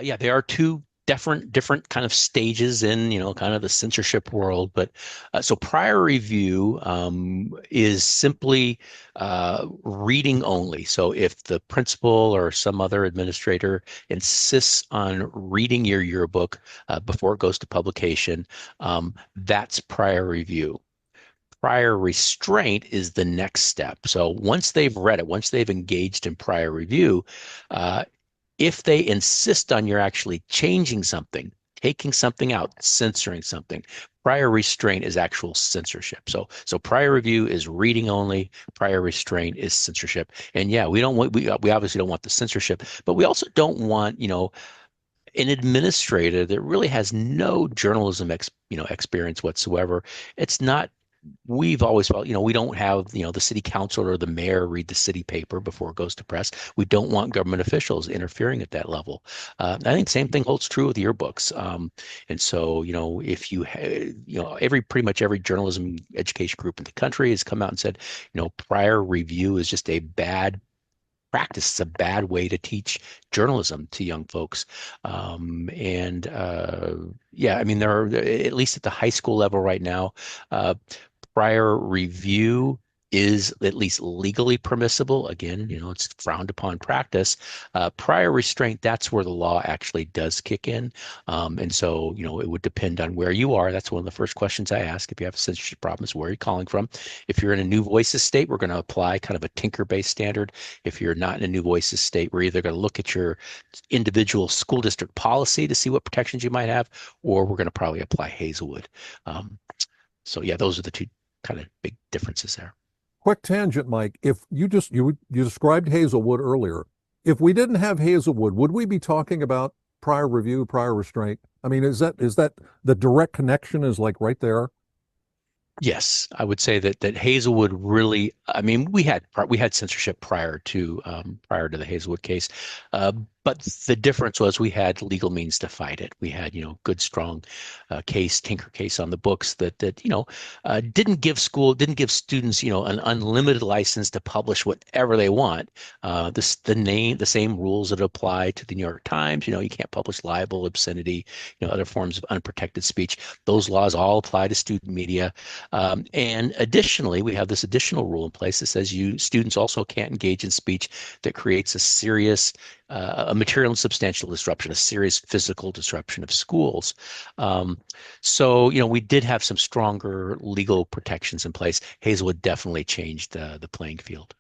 Yeah, there are two different kind of stages in, kind of the censorship world. But so prior review is simply reading only. So if the principal or some other administrator insists on reading your yearbook before it goes to publication, that's prior review. Prior restraint is the next step. So once they've read it, once they've engaged in prior review, uh, if they insist on you're actually changing something, taking something out, censoring something, prior restraint is actual censorship. So prior review is reading only, prior restraint is censorship. And yeah, we obviously don't want the censorship, but we also don't want, an administrator that really has no journalism experience whatsoever. It's not We've always felt, we don't have, the city council or the mayor read the city paper before it goes to press. We don't want government officials interfering at that level. I think same thing holds true with yearbooks. And so, if pretty much every journalism education group in the country has come out and said, prior review is just a bad practice. It's a bad way to teach journalism to young folks. And yeah, I mean, there are, at least at the high school level right now, uh, prior review is at least legally permissible. Again, it's frowned upon practice. Prior restraint, that's where the law actually does kick in. And so, it would depend on where you are. That's one of the first questions I ask if you have a censorship problem is where are you calling from? If you're in a new voices state, we're going to apply kind of a tinker-based standard. If you're not in a new voices state, we're either going to look at your individual school district policy to see what protections you might have, or we're going to probably apply Hazelwood. So yeah, those are the two kind of big differences there. Quick tangent, Mike. If you described Hazelwood earlier. If we didn't have Hazelwood, would we be talking about prior review, prior restraint? I mean, is that the direct connection is like right there? Yes, I would say that Hazelwood really. I mean, we had censorship prior to the Hazelwood case, uh, but the difference was we had legal means to fight it. We had good strong tinker case on the books that didn't give students an unlimited license to publish whatever they want. The same rules that apply to the New York Times. You can't publish libel, obscenity, other forms of unprotected speech. Those laws all apply to student media. And additionally, we have this additional rule in place that says students also can't engage in speech that creates a material and substantial disruption, a serious physical disruption of schools. So, we did have some stronger legal protections in place. Hazelwood definitely changed the playing field.